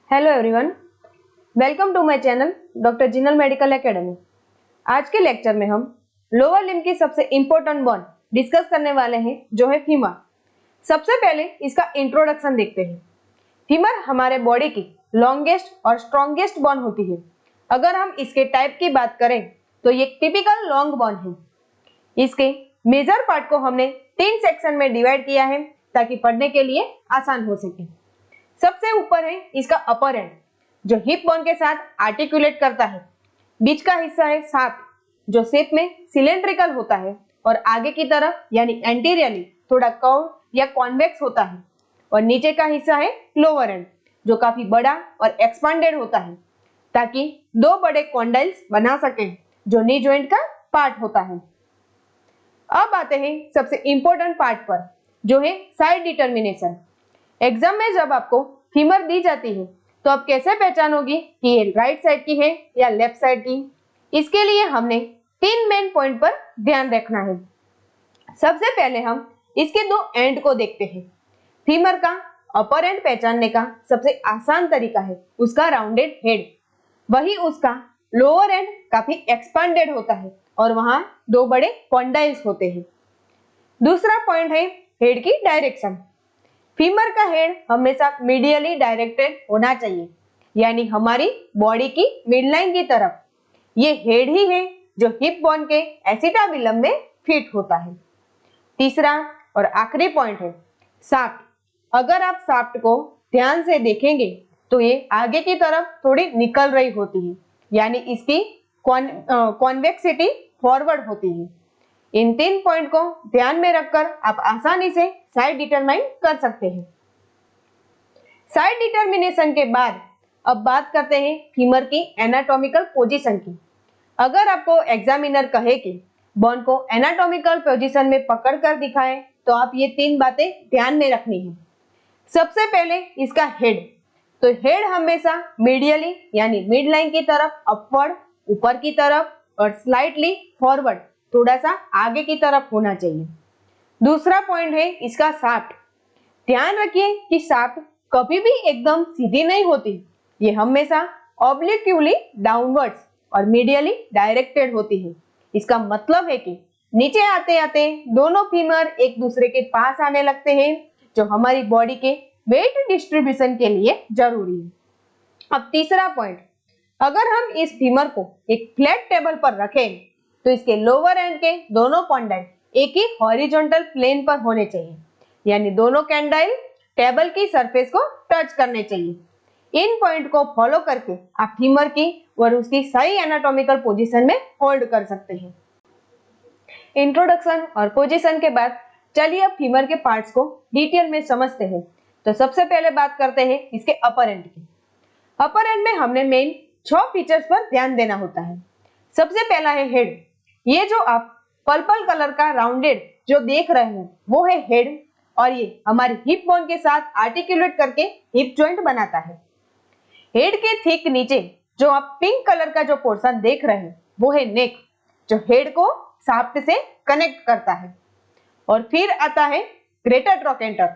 Hello everyone, welcome to my channel doctor Jinal medical academy. आज के lecture में हम लोअर लिम्ब की सबसे इंपॉर्टेंट बोन डिस्कस करने वाले हैं, जो है फीमर। सबसे पहले इसका इंट्रोडक्शन देखते हैं। फीमर हमारे बॉडी की लॉन्गेस्ट और स्ट्रॉन्गेस्ट बोन होती है। अगर हम इसके टाइप की बात करें तो ये टिपिकल लॉन्ग बोन है। इसके मेजर पार्ट को हमने 3 सेक्शन में डिवाइड किया है ताकि पढ़ने के लिए आसान हो सके। सबसे ऊपर है इसका अपर एंड, जो हिप बोन के साथ आर्टिकुलेट करता है। बीच का हिस्सा है शाफ्ट, जो शेप में सिलेंड्रिकल होता है और आगे की तरफ यानी एंटीरियरली थोड़ा कर्व या कॉन्वेक्स होता है। और नीचे का हिस्सा है लोअर एंड, जो काफी बड़ा और एक्सपांडेड होता है ताकि 2 बड़े कॉन्डाइल्स बना सके, जो नी जॉइंट का पार्ट होता है। अब आते हैं सबसे इंपॉर्टेंट पार्ट पर, जो है साइड डिटर्मिनेशन। एग्जाम में जब आपको फीमर दी जाती है तो आप कैसे पहचानोगे कि ये राइट साइड की है या लेफ्ट साइड की? इसके लिए हमने 3 मेन पॉइंट पर ध्यान रखना है। सबसे पहले हम इसके 2 एंड को देखते हैं। फीमर का अपर एंड पहचानने का सबसे आसान तरीका है उसका राउंडेड हेड। वही उसका लोअर एंड काफी एक्सपांडेड होता है और वहां 2 बड़े कॉन्डाइल्स होते हैं। दूसरा पॉइंट है हेड की डायरेक्शन। फीमर का हेड हमेशा मीडियली डायरेक्टेड होना चाहिए, यानी हमारी बॉडी की मिडलाइन की तरफ। ये हेड ही है जो हिप बोन के एसिटाबिलम में फिट होता है। तीसरा और आखिरी पॉइंट है शाफ्ट। अगर आप शाफ्ट को ध्यान से देखेंगे तो ये आगे की तरफ थोड़ी निकल रही होती है, यानी इसकी कॉन्वेक्सिटी फॉरवर्ड होती है। इन 3 पॉइंट को ध्यान में रखकर आप आसानी से साइड डिटरमाइन कर सकते हैं। साइड डिटर्मिनेशन के बाद अब बात करते हैं फीमर की एनाटॉमिकल पोजीशन की। अगर आपको एग्जामिनर कहे कि बोन को एनाटॉमिकल पोजीशन में पकड़कर दिखाएं तो आप ये 3 बातें ध्यान में रखनी है। सबसे पहले इसका हेड। तो हेड हमेशा मीडियली यानी मिड लाइन की तरफ अपवर्ड ऊपर की तरफ और स्लाइटली फॉरवर्ड थोड़ा सा आगे की तरफ होना चाहिए। दूसरा पॉइंट है इसका शाफ्ट। ध्यान रखिए कि शाफ्ट कभी भी एकदम सीधी नहीं होती, ये हमेशा ऑब्लिक्यूली डाउनवर्ड्स और मीडियली डायरेक्टेड होती है। इसका मतलब है कि नीचे आते आते दोनों फीमर एक दूसरे के पास आने लगते हैं, जो हमारी बॉडी के वेट डिस्ट्रीब्यूशन के लिए जरूरी है। अब तीसरा पॉइंट, अगर हम इस फीमर को एक फ्लैट टेबल पर रखें तो इसके लोअर एंड के दोनों कॉन्डाइल एक ही हॉरिजॉन्टल प्लेन पर होने चाहिए, यानी दोनों कैंडाइल टेबल की सरफेस को टच करने चाहिए। इन पॉइंट को फॉलो करके आप फीमर की और उसकी सही एनाटॉमिकल पोजीशन में होल्ड कर सकते हैं। इंट्रोडक्शन और पोजीशन के बाद चलिए अब फीमर के पार्ट्स को डिटेल में समझते हैं। तो सबसे पहले बात करते हैं इसके अपर एंड की। अपर एंड में हमने मेन 6 फीचर्स पर ध्यान देना होता है। सबसे पहला है हेड। ये जो आप पर्पल कलर का राउंडेड जो देख रहे हैं वो है हेड, और ये हमारी हिप बोन के साथ आर्टिकुलेट करके हिप जॉइंट बनाता है। हेड के ठीक नीचे जो आप पिंक कलर का जो पोर्शन देख रहे हैं वो है नेक, जो हेड को शाफ्ट से कनेक्ट करता है। और फिर आता है ग्रेटर ट्रोकेंटर।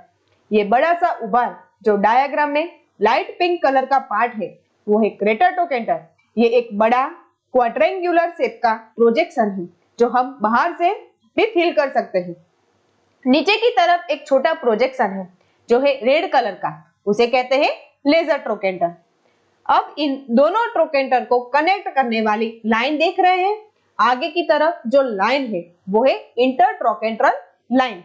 ये बड़ा सा उभार जो डायग्राम में लाइट पिंक कलर का पार्ट है वो है ग्रेटर ट्रोकेंटर। ये एक बड़ा क्वाड्रेंगुलर शेप का प्रोजेक्शन है जो हम बाहर से भी फील कर सकते हैं। नीचे की तरफ एक छोटा प्रोजेक्शन है जो है रेड कलर का, उसे कहते हैं लेजर ट्रोकेंटर। अब इन दोनों ट्रोकेंटर को कनेक्ट करने वाली लाइन देख रहे हैं। आगे की तरफ जो लाइन है वो है इंटरट्रोकेंट्रल लाइन।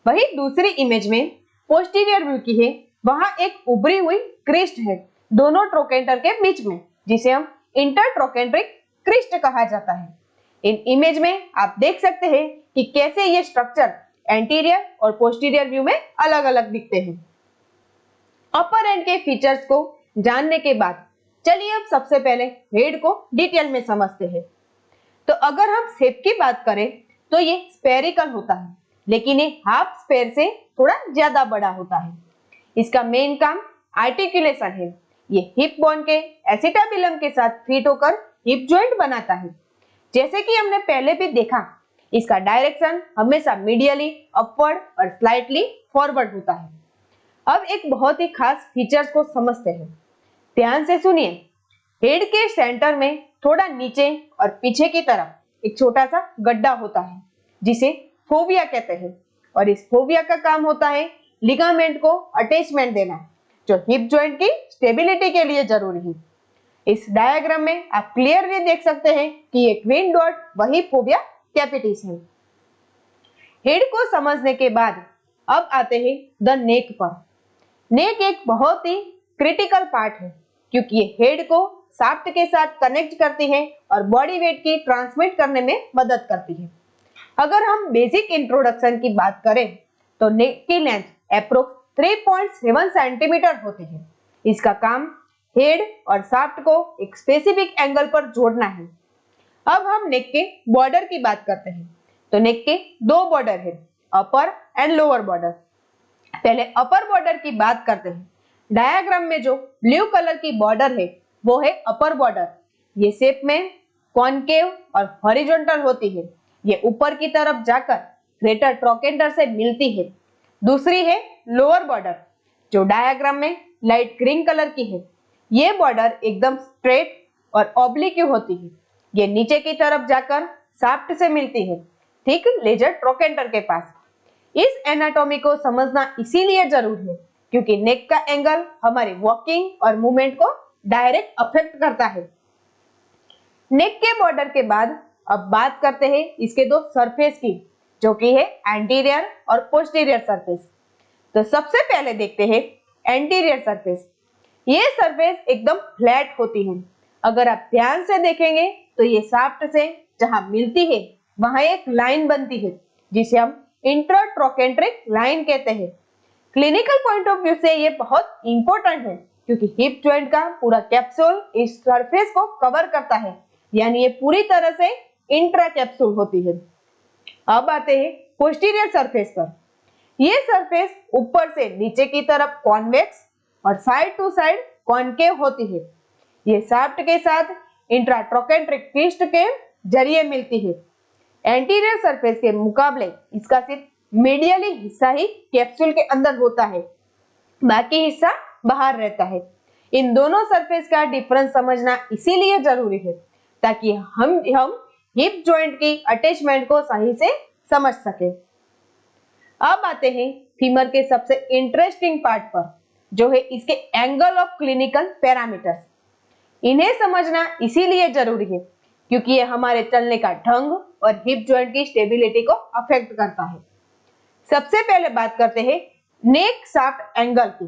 वही दूसरी इमेज में पोस्टीरियर व्यू की है, वहां एक उभरी हुई क्रिस्ट है दोनों ट्रोकेंटर के बीच में, जिसे हम इंटरट्रोकेंट्रिक क्रिस्ट कहा जाता है। इन इमेज में आप देख सकते हैं कि कैसे ये स्ट्रक्चर एंटीरियर और पोस्टीरियर व्यू में अलग अलग दिखते हैं। अपर एंड के फीचर्स को जानने के बाद चलिए अब सबसे पहले हेड को डिटेल में समझते हैं। तो अगर हम शेप की बात करें तो ये स्फेरिकल होता है, लेकिन ये हाफ स्फेयर से थोड़ा ज्यादा बड़ा होता है। इसका मेन काम आर्टिकुलेशन है। ये हिप बोन के एसिटाबिलम के साथ फिट होकर हिप जॉइंट बनाता है। जैसे कि हमने पहले भी देखा, इसका डायरेक्शन हमेशा मीडियली अपवर्ड और स्लाइटली फॉरवर्ड होता है। अब एक बहुत ही खास फीचर्स को समझते हैं। ध्यान से सुनिए। हेड के सेंटर में थोड़ा नीचे और पीछे की तरफ एक छोटा सा गड्ढा होता है जिसे फोविया कहते हैं, और इस फोविया का काम होता है लिगामेंट को अटैचमेंट देना, जो हिप जॉइंट की स्टेबिलिटी के लिए जरूरी है। इस डायग्राम में आप क्लियरली देख सकते हैं कि ये ग्रीन डॉट वही फोविया कैपिटिस है। हेड को समझने के बाद अब आते हैं द नेक पर। नेक एक बहुत ही क्रिटिकल पार्ट है क्योंकि ये हेड को शाफ्ट के साथ कनेक्ट करती है और बॉडी वेट की ट्रांसमिट करने में मदद करती है। अगर हम बेसिक इंट्रोडक्शन की बात करें तो नेक की लेंथ अप्रोक्स 3.7 सेंटीमीटर होती है। इसका काम हेड और शाफ्ट को एक स्पेसिफिक एंगल पर जोड़ना है। अब हम नेक के बॉर्डर की बात करते हैं। तो नेक के दो बॉर्डर है, अपर एंड लोअर बॉर्डर। पहले अपर बॉर्डर की बात करते हैं। डायग्राम में जो ब्लू कलर की बॉर्डर है वो है अपर बॉर्डर। ये शेप में कॉनकेव और हॉरिजॉन्टल होती है। ये ऊपर की तरफ जाकर ग्रेटर ट्रोकेंटर से मिलती है। दूसरी है लोअर बॉर्डर, जो डायग्राम में लाइट ग्रीन कलर की है। ये बॉर्डर एकदम स्ट्रेट और ऑब्लिक होती है। ये नीचे की तरफ जाकर शाफ्ट से मिलती है, ठीक लेजर ट्रोकेंटर के पास। इस एनाटॉमी को समझना इसीलिए जरूरी है क्योंकि नेक का एंगल हमारी वॉकिंग और मूवमेंट को डायरेक्ट अफेक्ट करता है। नेक के बॉर्डर के बाद अब बात करते हैं इसके दो सरफेस की, जो कि है एंटीरियर और पोस्टीरियर सरफेस। तो सबसे पहले देखते हैं एंटीरियर सरफेस। ये सरफेस एकदम फ्लैट होती है। अगर आप ध्यान से देखेंगे तो ये शाफ्ट से जहां मिलती है वहां एक लाइन बनती है जिसे हम इंट्राट्रोकेंट्रिक लाइन कहते हैं। क्लिनिकल पॉइंट ऑफ व्यू से ये बहुत इंपॉर्टेंट है क्योंकि हिप जॉइंट का पूरा कैप्सूल इस सरफेस को कवर करता है, यानी ये पूरी तरह से इंट्रा कैप्सूल होती है। अब आते हैं पोस्टीरियर सरफेस पर। ये सरफेस ऊपर से नीचे की तरफ कॉन्वेक्स और साइड टू साइड कॉनकेव होती है। ये शाफ्ट के साथ इंट्राट्रोकेंट्रिक क्रिस्ट के जरिए मिलती है। एंटीरियर सरफेस के मुकाबले इसका सिर्फ मीडियली हिस्सा ही कैप्सूल के अंदर होता है, बाकी हिस्सा बाहर रहता है। इन दोनों सरफेस का डिफरेंस समझना इसीलिए जरूरी है ताकि हम हिप जॉइंट की अटैचमेंट को सही से समझ सके। अब आते हैं फीमर के सबसे इंटरेस्टिंग पार्ट पर, जो है इसके एंगल ऑफ क्लिनिकल पैरामीटर्स। इन्हें समझना इसीलिए जरूरी है क्योंकि ये हमारे चलने का ढंग और हिप जॉइंट की स्टेबिलिटी को अफेक्ट करता है। सबसे पहले बात करते हैं नेक शाफ्ट एंगल की।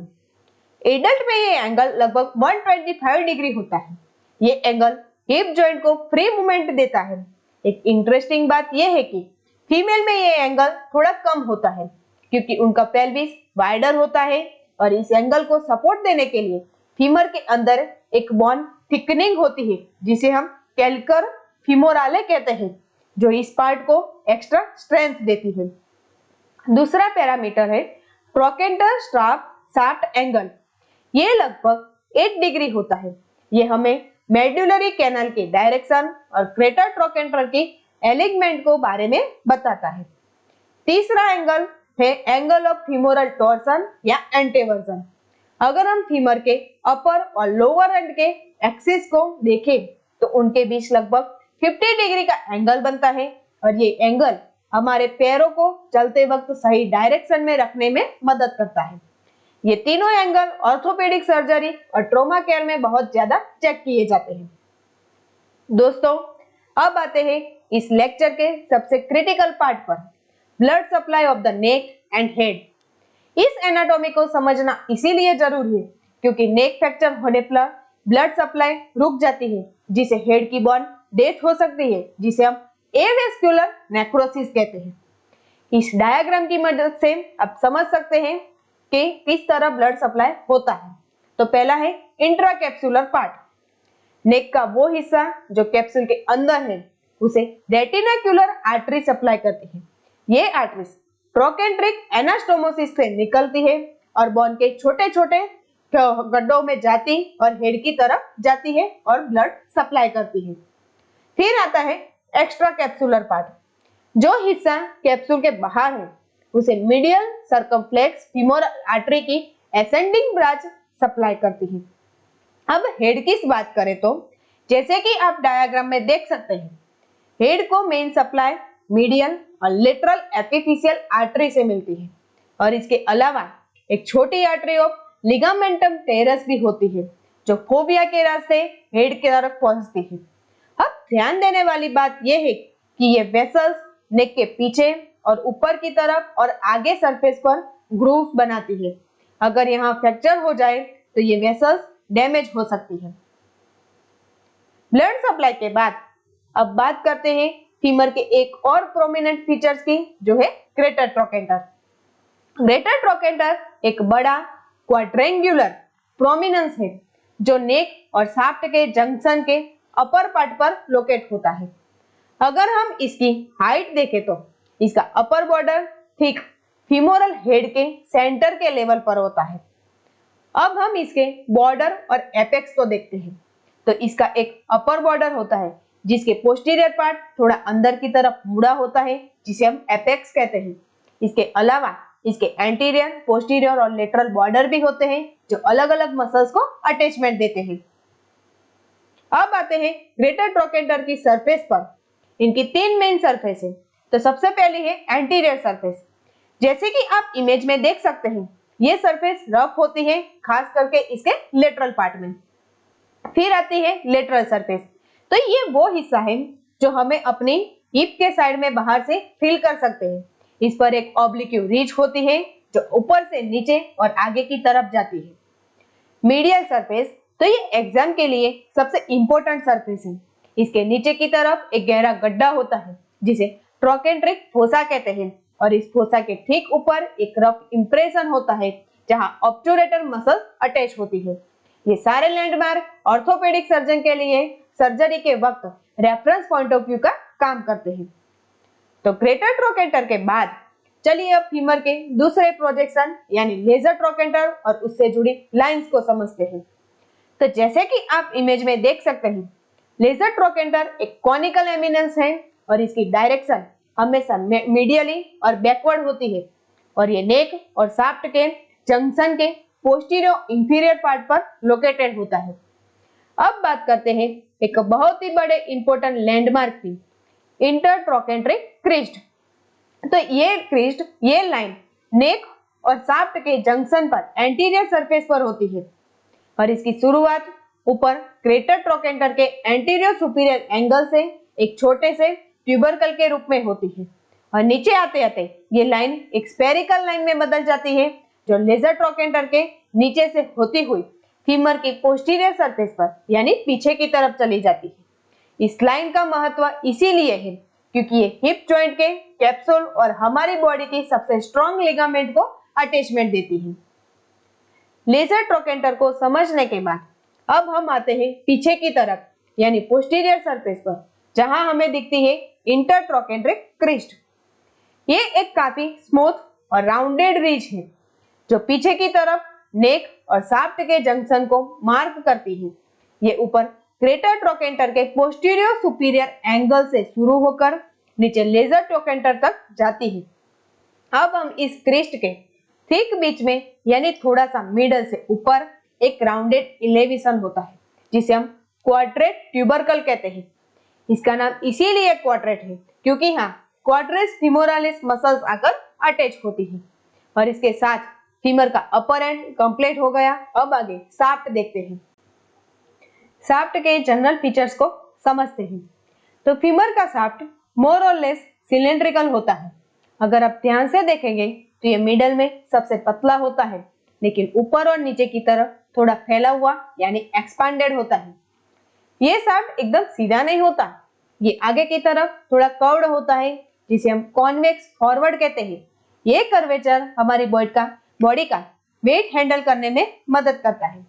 एडल्ट में ये एंगल लगभग 125 डिग्री होता है। ये एंगल हिप जॉइंट को फ्री मूवमेंट देता है। एक इंटरेस्टिंग बात यह है कि फीमेल में ये एंगल थोड़ा कम होता है क्योंकि उनका पेल्विस वाइडर होता है और इस एंगल को सपोर्ट देने के लिए फीमर के अंदर एक बोन थिकनिंग होती है जिसे हम कैल्कर फीमोराले कहते हैं, जो इस पार्ट को एक्स्ट्रा स्ट्रेंथ देती है। दूसरा पैरामीटर है ट्रोकेंटर स्ट्राफ शाफ्ट एंगल। ये लगभग 8 डिग्री होता है। ये हमें मेडुलरी कैनाल के डायरेक्शन और ग्रेटर ट्रोकेंटर की एलिगमेंट को बारे में बताता है। तीसरा एंगल है एंगल ऑफ फीमोरल टॉर्सन या एंटेवर्जन। अगर हम फीमर के अपर और लोअर एंड के एक्सिस को देखें तो उनके बीच लगभग 50 डिग्री का एंगल बनता है और ये एंगल हमारे पैरों को चलते वक्त सही डायरेक्शन में रखने में मदद करता है। ये तीनों एंगल ऑर्थोपेडिक सर्जरी और ट्रॉमा केयर में बहुत ज्यादा चेक किए जाते हैं। दोस्तों, अब आते हैं इस लेक्चर के सबसे क्रिटिकल पार्ट पर, blood supply of the neck and head. इस एनाटॉमी को समझना इसीलिए जरूरी है क्योंकि नेक फ्रैक्चर होने पर ब्लड सप्लाई रुक जाती है जिसे हेड की बोन डेथ हो सकती है, जिसे हम एवेस्कुलर नेक्रोसिस कहते हैं। इस डायग्राम की मदद से आप समझ सकते हैं कि किस तरह ब्लड सप्लाई होता है। तो पहला है इंट्राकैप्सुलर पार्ट। नेक का वो हिस्सा जो कैप्सूल के अंदर है उसे रेटिनाक्युलर आर्टरी सप्लाई करती है। ये आर्टरीज ट्रोकेंट्रिक एनास्टोमोसिस से निकलती है और बोन के छोटे छोटे गड्ढों में जाती और हेड की तरफ जाती है और ब्लड सप्लाई करती है। फिर आता है एक्स्ट्रा कैप्सुलर पार्ट। जो हिस्सा कैप्सूल के बाहर है उसे मीडियल सर्कमफ्लेक्स फीमोरल आर्टरी की एसेंडिंग ब्रांच सप्लाई करती है। अब हेड की बात करें तो जैसे कि आप डायग्राम में देख सकते हैं, हेड को मेन सप्लाई मीडियल और लेटरल एपिफिशियल आर्टरी से मिलती है और इसके अलावा एक छोटी आर्टरी ऑफ लिगामेंटम टेरस भी होती है जो फोबिया के रास्ते हेड की तरफ पहुंचती है। अब ध्यान देने वाली बात यह है कि ये वेसल्स नेक के पीछे और ऊपर की तरफ और आगे सरफेस पर ग्रूव्स बनाती है। अगर यहाँ फ्रैक्चर हो जाए तो ये वेसल्स डैमेज हो सकती है। ब्लड सप्लाई के बाद अब बात करते हैं फीमर के एक और प्रोमिनेंट फीचर्स की, जो है ग्रेटर ट्रोकेंटर। ग्रेटर ट्रोकेंटर एक बड़ा क्वाड्रेंगुलर प्रोमिनेंस है जो नेक और शाफ्ट के जंक्शन के अपर पार्ट पर लोकेट होता है। अगर हम इसकी हाइट देखें तो इसका अपर बॉर्डर ठीक फीमोरल हेड के सेंटर के लेवल पर होता है। अब हम इसके बॉर्डर और एपेक्स को देखते हैं तो इसका एक अपर बॉर्डर होता है जिसके पोस्टीरियर पार्ट थोड़ा अंदर की तरफ मुड़ा होता है जिसे हम एपेक्स कहते हैं। इसके अलावा इसके एंटीरियर, पोस्टीरियर और लेटरल बॉर्डर भी होते हैं जो अलग अलग मसल्स को अटैचमेंट देते हैं। अब आते हैं ग्रेटर ट्रोकेंटर की सरफेस पर। इनकी तीन मेन सरफेस है। तो सबसे पहली है एंटीरियर सरफेस। जैसे कि आप इमेज में देख सकते हैं, ये सरफेस रफ होती है खास करके इसके लेटरल पार्ट में। फिर आती है लेटरल सरफेस। तो ये वो हिस्सा है जो हमें अपनी हिप के साइड में बाहर से फील कर सकते हैं। इस पर एक ऑब्लिक्यू रिज होती है जो ऊपर से नीचे और आगे की तरफ जाती है। मीडियल सरफेस, तो ये एग्जाम के लिए सबसे इंपॉर्टेंट सरफेस है। इसके नीचे की तरफ एक गहरा गड्ढा होता है जिसे ट्रोकेंट्रिक फोसा कहते हैं और इस फोसा के ठीक ऊपर एक रफ इंप्रेशन होता है जहां ऑब्टुरेटर मसल अटैच होती है। ये सारे लैंडमार्क ऑर्थोपेडिक सर्जन के लिए सर्जरी के वक्त रेफरेंस पॉइंट ऑफ व्यू का काम करते हैं। तो ग्रेटर ट्रोकेंटर के बाद चलिए अब फीमर के दूसरे प्रोजेक्शन यानी लेजर ट्रोकेंटर और उससे जुड़ी लाइंस को समझते हैं। तो जैसे कि आप इमेज में देख सकते हैं, लेजर ट्रोकेंटर एक कॉनिकल एमिनेंस है और इसकी डायरेक्शन हमेशा मीडियली और बैकवर्ड होती है और ये नेक और शाफ्ट के जंक्शन के पोस्टीरियर इंफीरियर पार्ट पर लोकेटेड होता है। अब बात करते हैं एक बहुत ही बड़े इंपॉर्टेंट लैंडमार्क की, इंटरट्रोकेंट्रिक क्रिस्ट। तो ये क्रिस्ट, ये लाइन नेक और शाफ्ट के जंक्शन पर एंटीरियर सरफेस पर होती है और इसकी शुरुआत ऊपर ग्रेटर ट्रोकेंटर के एंटीरियर सुपीरियर एंगल से एक छोटे से ट्यूबरकल के रूप में होती है और नीचे आते आते ये लाइन एक स्फेरिकल लाइन में बदल जाती है जो लेजर ट्रोकेंटर के नीचे से होती हुई फीमर की पोस्टीरियर सरफेस पर यानी पीछे की तरफ चली जाती है। इस लाइन का महत्व इसीलिए है क्योंकि ये हिप जॉइंट के कैप्सूल और हमारी बॉडी की सबसे स्ट्रॉन्ग लिगामेंट को अटैचमेंट देती है। लेजर ट्रोकेंटर को समझने के बाद अब हम आते हैं पीछे की तरफ यानी पोस्टीरियर सरफेस पर, जहां हमें दिखती है इंटरट्रोकेंट्रिक क्रिस्ट। ये एक काफी स्मूथ और राउंडेड रिज है जो पीछे की तरफ नेक और शाफ्ट के जंक्शन को मार्क करती है। ये ऊपर ग्रेटर ट्रोकेंटर के पोस्टीरियर सुपीरियर एंगल से शुरू होकर नीचे लेजर ट्रोकेंटर तक जाती है। अब हम इस क्रिस्ट के ठीक बीच में यानी थोड़ा सा मिडल से ऊपर एक राउंडेड इलेवेशन होता है जिसे हम क्वाड्रेट ट्यूबरकल कहते हैं। इसका नाम इसीलिए क्वाड्रेट है क्योंकि यहाँ क्वाड्रेस फीमोरालिस मसल्स आकर अटैच होती है और इसके साथ फीमर का अपर एंड कंप्लीट हो गया। अब आगे शाफ्ट देखते हैं। शाफ्ट के जनरल फीचर्स को समझते हैं। तो फीमर का शाफ्ट मोर और लेस सिलेंड्रिकल होता है। अगर आप ध्यान से देखेंगे तो ये मिडल में सबसे पतला होता है लेकिन ऊपर और नीचे की तरफ थोड़ा फैला हुआ यानी एक्सपांडेड होता है। ये शाफ्ट एकदम सीधा नहीं होता, ये आगे की तरफ थोड़ा कर्व्ड होता है जिसे हम कॉन्वेक्स फॉरवर्ड कहते हैं। ये कर्वेचर हमारी बॉडी का वेट हैंडल करने में मदद करता है।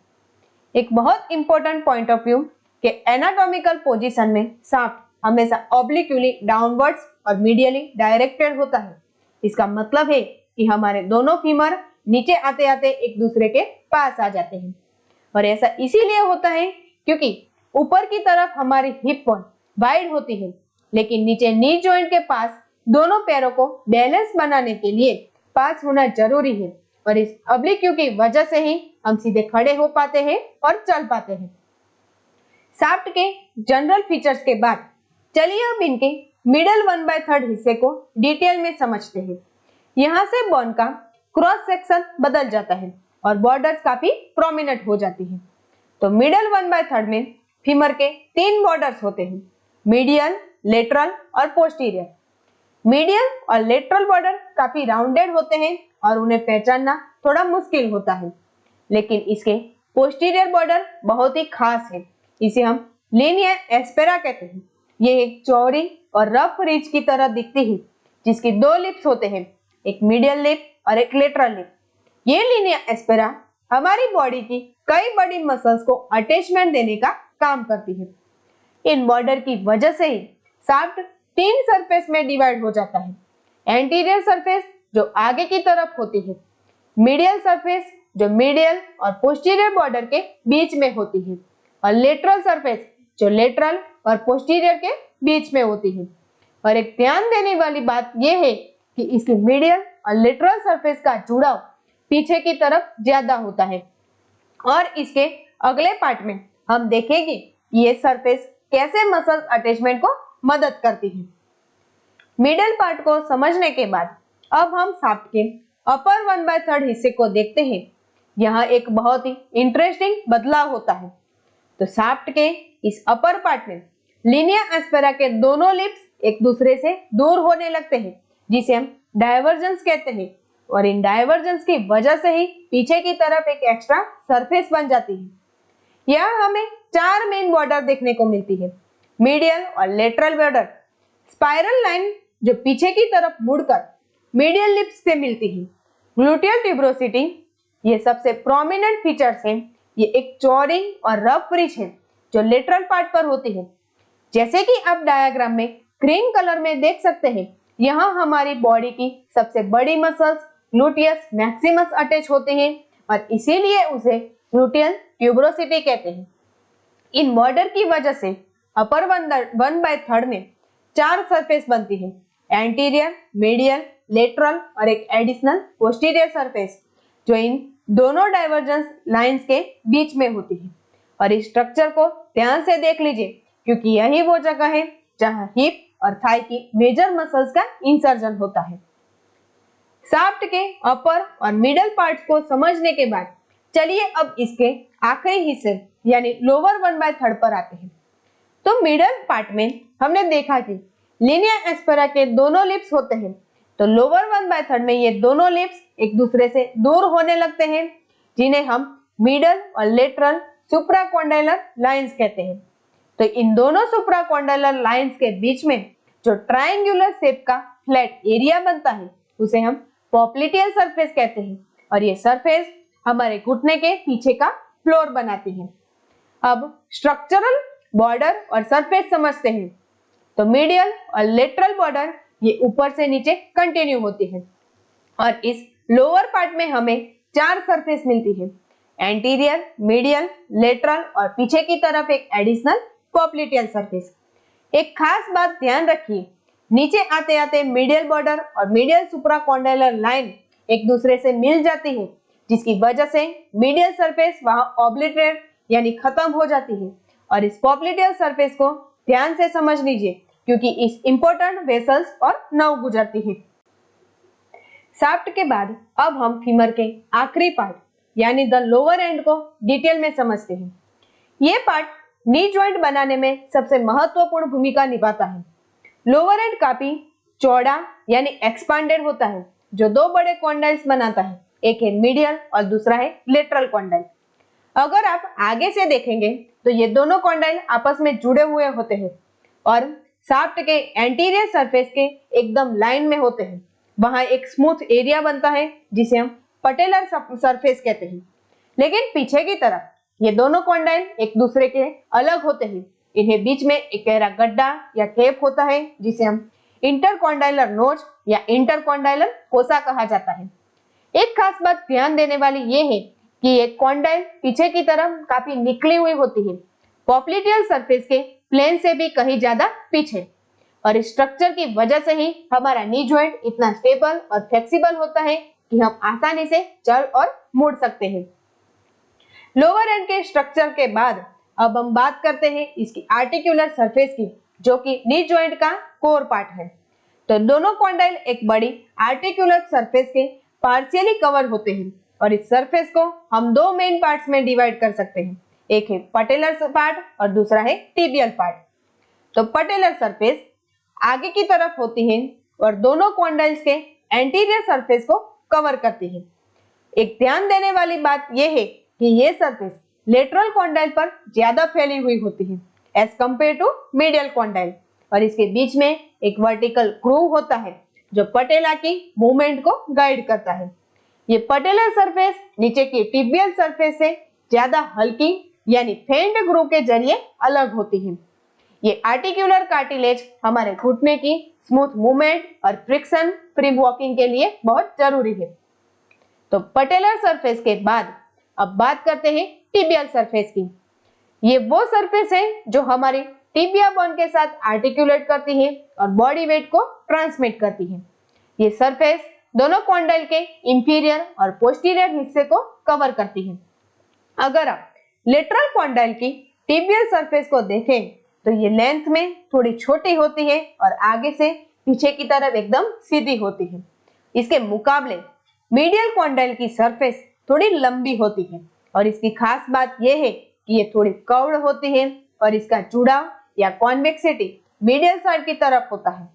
एक बहुत इंपॉर्टेंट पॉइंट ऑफ व्यू के एनाटॉमिकल पोजीशन में शाफ्ट हमेशा ऑब्लिक्यूली डाउनवर्ड्स और मीडियली डायरेक्टेड होता है। इसका मतलब है कि हमारे दोनों फीमर नीचे आते आते एक दूसरे के पास आ जाते हैं और ऐसा इसीलिए होता है क्योंकि ऊपर की तरफ हमारी हिप बोन वाइड होती है लेकिन नीचे नी जॉइंट के पास दोनों पैरों को बैलेंस बनाने के लिए पास होना जरूरी है और इस ऑब्लिक्यू की वजह से ही हम सीधे खड़े हो पाते हैं और चल पाते हैं। शाफ्ट के जनरल फीचर्स के बाद चलिए अब इनके मिडल 1/3 हिस्से को डिटेल में समझते हैं। यहाँ से बोन का क्रॉस सेक्शन बदल जाता है और बॉर्डर्स काफी प्रोमिनेंट हो जाती है। तो मिडल 1/3 में फीमर के 3 बॉर्डर्स होते हैं, मीडियल, लेटरल और पोस्टीरियर। मीडियल और लेटरल बॉर्डर काफी राउंडेड होते हैं और उन्हें पहचानना थोड़ा मुश्किल होता है, लेकिन इसके पोस्टीरियर बॉर्डर बहुत ही खास है। इसे हम लिनिया एस्पेरा कहते हैं। ये एक चौड़ी और रफ रिज की तरह दिखती है, जिसकी 2 लिप्स होते हैं, एक मीडियल लिप और एक लेटरल लिप। ये लिनिया एस्पेरा हमारी बॉडी की कई बड़ी मसल्स को अटैचमेंट देने का काम करती है। इन बॉर्डर की वजह से ही शाफ्ट 3 सरफेस में डिवाइड हो जाता है। एंटीरियर सरफेस जो आगे की तरफ होती है, मीडियल सरफेस जो मीडियल और पोस्टीरियर बॉर्डर के बीच में होती है, और लेटरल सरफेस जो लेटरल और पोस्टीरियर के बीच में होती है। और एक ध्यान देने वाली बात यह है कि इसकी मीडियल और लेटरल सरफेस का जुड़ाव पीछे की तरफ ज्यादा होता है, और इसके अगले पार्ट में हम देखेंगे कि ये सरफेस कैसे मसल अटैचमेंट को मदद करती है। मिडल पार्ट को समझने के बाद अब हम शाफ्ट के अपर 1/3 हिस्से को देखते हैं। यहाँ एक बहुत ही इंटरेस्टिंग बदलाव होता है। तो शाफ्ट के इस अपर पार्ट में लिनिया एस्पेरा के दोनों लिप्स एक दूसरे से दूर होने लगते हैं, जिसे हम डायवर्जेंस कहते हैं, और इन डायवर्जेंस की वजह से ही पीछे की तरफ एक एक्स्ट्रा सरफेस बन जाती है। यहाँ हमें 4 मेन बॉर्डर देखने को मिलती है, मीडियल और लेटरल बॉर्डर। स्पाइरल लाइन जो पीछे की तरफ मुड़कर मीडियल लिप्स से मिलती है। ग्लूटियल ट्यूबरोसिटी ये सबसे प्रोमिनेंट फीचर्स हैं। ये एक चौड़ी और रफ रिज है जो लेटरल पार्ट पर होती है। जैसे कि आप डायग्राम में क्रीम कलर में देख सकते हैं, यहाँ हमारी बॉडी की सबसे बड़ी मसल्स ग्लूटियस मैक्सिमस अटैच होते हैं और इसीलिए उसे ग्लूटियल ट्यूबरोसिटी कहते हैं। इन बॉर्डर की वजह से अपर 1/3 में 4 सरफेस बनती है, एंटीरियर, मीडियल, लेटरल और एक एडिशनल पोस्टीरियर सरफेस, जो इन दोनों डाइवर्जेंस लाइंस के बीच में होती है। और इस स्ट्रक्चर को ध्यान से देख लीजिए, क्योंकि यही वो जगह है जहां हिप और थाई की मेजर मसल्स का इंसर्जन होता है। शाफ्ट के अपर और मिडल पार्ट्स को समझने के बाद चलिए अब इसके आखिरी हिस्से यानी लोअर 1/3 पर आते हैं। तो मिडल पार्ट में हमने देखा कि लिनिया एस्पेरा के दोनों लिप्स होते हैं। तो लोअर 1/3 में ये दोनों लिप्स एक दूसरे से दूर होने लगते हैं, जिन्हें हम मिडल और लेटरल सुप्राकॉन्डाइलर लाइंस कहते हैं। तो इन दोनों सुप्राकॉन्डाइलर लाइंस के बीच में जो ट्रायंगुलर शेप का फ्लैट एरिया बनता है, उसे हम पॉप्लिटियल सरफेस कहते हैं, और ये सरफेस हमारे घुटने के पीछे का फ्लोर बनाती है। अब स्ट्रक्चरल बॉर्डर और सरफेस समझते हैं। तो मीडियल और लेटरल बॉर्डर ये ऊपर से नीचे कंटिन्यू होती है, और इस लोअर पार्ट में हमें 4 सरफेस मिलती है, एंटीरियर, मीडियल, लेटरल और पीछे की तरफ एक एडिशनल पॉप्लिटियल सरफेस। एक खास बात ध्यान रखिए, नीचे आते आते मीडियल बॉर्डर और मीडियल सुप्राकॉन्डाइलर लाइन एक दूसरे से मिल जाती है, जिसकी वजह से मीडियल सरफेस वहां ऑब्लिटरेट यानी खत्म हो जाती है। और इस पॉप्लिटियल सरफेस को ध्यान से समझ लीजिए, क्योंकि इस इंपॉर्टेंट वेसल्स और नर्व गुजरती है। शाफ्ट के बाद अब हम फीमर के आखिरी पार्ट यानी द लोअर एंड को डिटेल में समझते हैं। ये पार्ट नी जॉइंट बनाने में सबसे महत्वपूर्ण भूमिका निभाता है। लोअर एंड काफी चौड़ा यानी एक्सपांडेड होता है, जो 2 बड़े कॉन्डाइल्स बनाता है, एक है मीडियल और दूसरा है लेटरल कॉन्डाइल। अगर आप आगे से देखेंगे तो ये दोनों कॉन्डाइल आपस में जुड़े हुए होते हैं और शाफ्ट के एंटीरियर सरफेस के एकदम लाइन में होते हैं। वहां एक स्मूथ एरिया बनता है जिसे हम पटेलर सरफेस कहते हैं। लेकिन पीछे की तरफ ये दोनों कॉन्डाइल एक दूसरे के अलग होते हैं। इन्हें बीच में एक गहरा गड्ढा या कैप होता है, जिसे हम इंटरकॉन्डाइलर नोच या इंटरकॉन्डाइलर फोसा कहा जाता है। एक खास बात ध्यान देने वाली ये है कि ये कॉन्डाइल पीछे की तरफ काफी निकली हुई होती है, पॉप्लिटियल सरफेस के प्लेन से भी कहीं ज्यादा पीछे। और इस स्ट्रक्चर की वजह से ही हमारा नी जॉइंट इतना स्टेबल और फ्लेक्सिबल होता है कि हम आसानी से चल और मुड़ सकते हैं। लोअर एंड के स्ट्रक्चर के बाद अब हम बात करते हैं इसकी आर्टिकुलर सरफेस की, जो कि नी जॉइंट का कोर पार्ट है। तो दोनों कॉन्डाइल एक बड़ी आर्टिकुलर सरफेस के पार्शियली कवर होते हैं और इस सरफेस को हम दो मेन पार्ट्स में डिवाइड कर सकते हैं। एक है पटेलर पार्ट और दूसरा है टिबियल पार्ट। तो पटेलर सरफेस आगे की तरफ होती है और दोनों कॉन्डाइल्स के एंटीरियर सरफेस को कवर करती है। एक ध्यान देने वाली बात यह है कि यह सरफेस लेटरल कॉन्डाइल पर ज्यादा फैली हुई होती है as compared to medial condyle, और इसके बीच में एक वर्टिकल ग्रूव होता है जो पटेला की मूवमेंट को गाइड करता है। ये पटेलर सरफेस नीचे की टिबियल सरफेस से ज्यादा हल्की यानी फेंट ग्रूव के जरिए अलग होती है। ये आर्टिकुलर कार्टिलेज हमारे घुटने की स्मूथ मूवमेंट और फ्रिक्शन फ्री वॉकिंग के लिए बहुत जरूरी है। तो पटेलर सरफेस के बाद अब बात करते हैं टिबियल सरफेस की। ये वो सरफेस है जो हमारी टिबिया बोन के साथ आर्टिकुलेट करती है और बॉडी वेट को ट्रांसमिट करती है। ये सरफेस दोनों कॉन्डाइल के इंफीरियर और पोस्टीरियर हिस्से को कवर करती है। अगर आप लेटरल कॉन्डाइल की टिबियल सरफेस को देखें तो ये लेंथ में थोड़ी छोटी होती है और आगे से पीछे की तरफ एकदम सीधी होती है। इसके मुकाबले मीडियल कॉन्डाइल की सरफेस थोड़ी लंबी होती है और इसकी खास बात यह है कि ये थोड़ी कर्व्ड होती है और इसका जुड़ाव या कॉन्वेक्सिटी मीडियल साइड की तरफ होता है।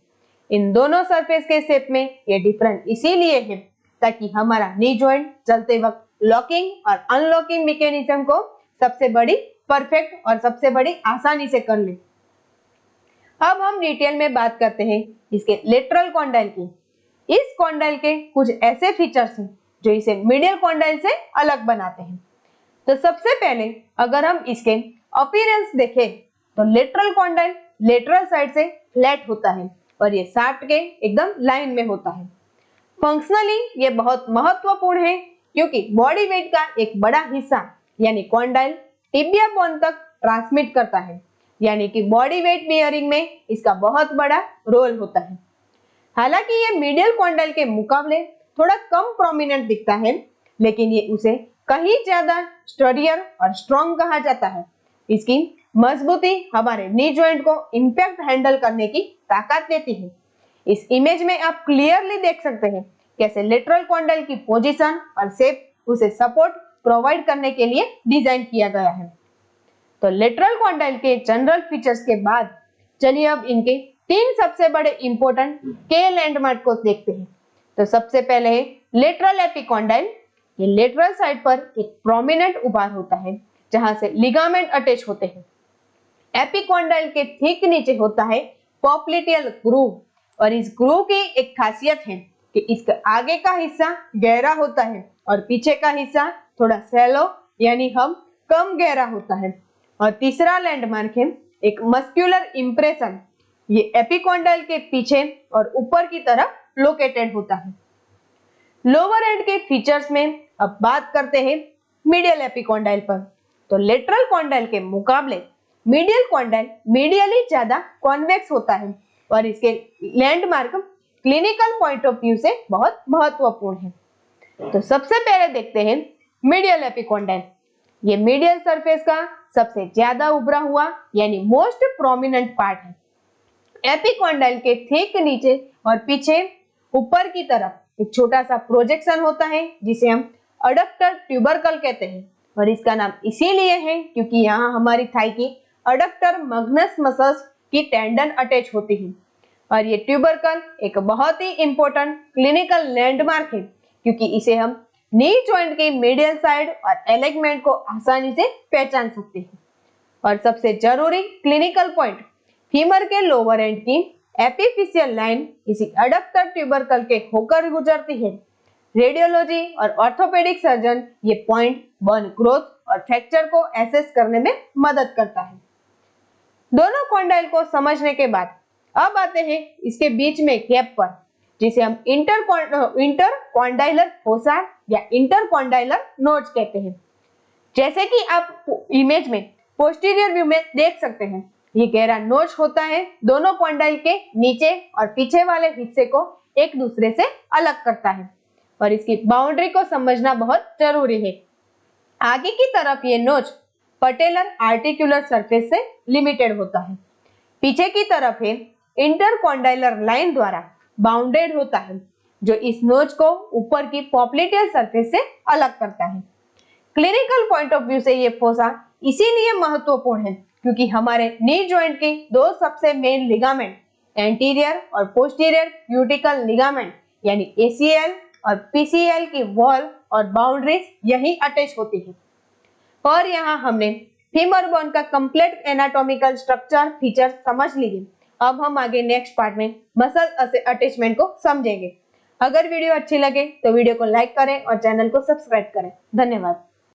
इन दोनों सरफेस के शेप में ये डिफरेंट इसीलिए है ताकि हमारा नी जॉइंट चलते वक्त लॉकिंग और अनलॉकिंग मैकेनिज्म को सबसे बड़ी परफेक्ट और सबसे बड़ी आसानी से कर ले। अब हम डिटेल में बात करते हैं इसके लेटरल कॉन्डाइल की। इस कॉन्डाइल के कुछ ऐसे फीचर्स हैं जो इसे मीडियल कॉन्डाइल से अलग बनाते हैं। तो सबसे पहले अगर हम इसके अपीयरेंस देखें तो लेटरल कॉन्डाइल लेटरल साइड से फ्लैट होता है और ये शाफ्ट के एकदम लाइन में होता है। फंक्शनली ये बहुत महत्वपूर्ण है क्योंकि बॉडी वेट का एक बड़ा हिस्सा यानी कॉन्डाइल टिबिया बोन तक ट्रांसमिट करता है, यानी कि बॉडी वेट बियरिंग में इसका बहुत बड़ा रोल होता है। हालांकि ये मीडियल कॉन्डाइल के मुकाबले थोड़ा कम प्रोमिनेंट दिखता है, लेकिन ये उसे कहीं ज्यादा स्टडियर और स्ट्रॉन्ग कहा जाता है। इसकी मजबूती हमारे नी जॉइंट को इंपैक्ट हैंडल करने की ताकत देती है। इस इमेज में आप क्लियरली देख सकते हैं कैसे लेटरल कॉन्डाइल की पोजीशन और शेप उसे सपोर्ट प्रोवाइड करने के लिए डिजाइन किया गया है। तो लेटरल कॉन्डाइल के जनरल फीचर्स के बाद चलिए अब इनके तीन सबसे बड़े इंपॉर्टेंट के लैंडमार्क को देखते हैं। तो सबसे पहले है लेटरल एपिकॉन्डाइल। ये लेटरल साइड पर एक प्रोमिनेंट उभार होता है जहां से लिगामेंट अटैच होते हैं। एपिकॉन्डाइल के ठीक नीचे होता है पॉप्लिटियल ग्रूव और इस ग्रूव की एक खासियत है कि इसका आगे का हिस्सा गहरा होता है और पीछे का हिस्सा थोड़ा सैलो यानी हम कम गहरा होता है। और तीसरा लैंडमार्क है एक मस्कुलर इंप्रेशन। ये एपिकॉन्डाइल के पीछे और ऊपर की तरफ लोकेटेड होता है। लोअर एंड के फीचर्स में अब बात करते हैं मीडियल एपिकॉन्डाइल पर। तो लेटरल कॉन्डाइल के मुकाबले मीडियल कॉन्डाइल मीडियली ज्यादा कॉन्वेक्स होता है और इसके landmark clinical point of view से बहुत महत्वपूर्ण है। तो सबसे पहले देखते हैं मीडियल एपिकॉन्डाइल। ये मीडियल सरफेस का सबसे ज्यादा उभरा हुआ यानी मोस्ट प्रोमिनेंट पार्ट है। एपिकॉन्डाइल के ठीक नीचे और पीछे ऊपर की तरफ एक छोटा सा प्रोजेक्शन होता है जिसे हम अडक्टर ट्यूबरकल कहते हैं और इसका नाम इसीलिए है क्योंकि यहाँ हमारी थाई की अडक्टर मैग्नस मसल्स की टेंडन अटैच होती है। और ये ट्यूबरकल एक बहुत ही इंपॉर्टेंट क्लिनिकल लैंडमार्क है क्योंकि इसे हम नी जॉइंट के मीडियल साइड और एलिगमेंट को आसानी से पहचान सकते हैं। और सबसे जरूरी क्लिनिकल पॉइंट फीमर के लोअर एंड की एपिफिशियल लाइन इसी अडक्टर ट्यूबरकल के होकर गुजरती है। रेडियोलॉजी और ऑर्थोपेडिक सर्जन ये पॉइंट बोन ग्रोथ और फ्रैक्चर को एसेस करने में मदद करता है। दोनों कॉन्डाइल को समझने के बाद अब आते हैं इसके बीच में गैप पर जिसे हम इंटरकॉन्डाइलर फोसा या इंटरकॉन्डाइलर नोड्स कहते हैं। जैसे कि आप इमेज में पोस्टीरियर व्यू में देख सकते हैं, ये गहरा नोच होता है दोनों कॉन्डाइल के नीचे और पीछे वाले हिस्से को एक दूसरे से अलग करता है। और इसकी बाउंड्री को समझना बहुत जरूरी है। आगे की तरफ ये नोच पटेलर आर्टिकुलर सरफेस से लिमिटेड होता है। पीछे की तरफ है इंटरकॉन्डाइलर लाइन द्वारा बाउंडेड होता है, जो इस नोच को ऊपर की पॉप्लिटियल सरफेस से अलग करता है। क्लिनिकल पॉइंट ऑफ व्यू से ये फोसा इसीलिए महत्वपूर्ण है क्योंकि हमारे नी जॉइंट के दो सबसे मेन लिगामेंट एंटीरियर और पोस्टीरियर क्यूटिकल लिगामेंट यानी ACL और PCL की वॉल और बाउंड्रीज यही अटैच होती है। और यहाँ हमने फीमर बोन का कंप्लीट एनाटॉमिकल स्ट्रक्चर फीचर समझ लिए। अब हम आगे नेक्स्ट पार्ट में मसल अटैचमेंट को समझेंगे। अगर वीडियो अच्छी लगे तो वीडियो को लाइक करें और चैनल को सब्सक्राइब करें। धन्यवाद।